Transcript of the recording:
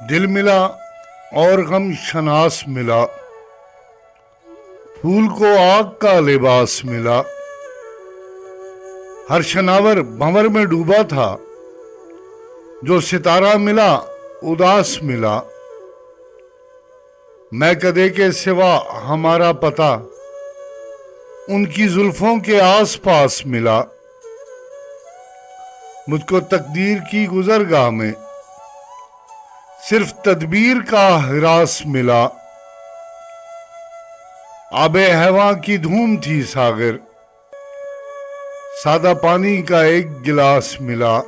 دل ملا اور غم شناس ملا، پھول کو آگ کا لباس ملا۔ ہر شناور بھنور میں ڈوبا تھا، جو ستارہ ملا اداس ملا۔ میں کدے کے سوا ہمارا پتہ ان کی زلفوں کے آس پاس ملا۔ مجھ کو تقدیر کی گزرگاہ میں صرف تدبیر کا ہراس ملا۔ آب حیواں کی دھوم تھی ساغر، سادہ پانی کا ایک گلاس ملا۔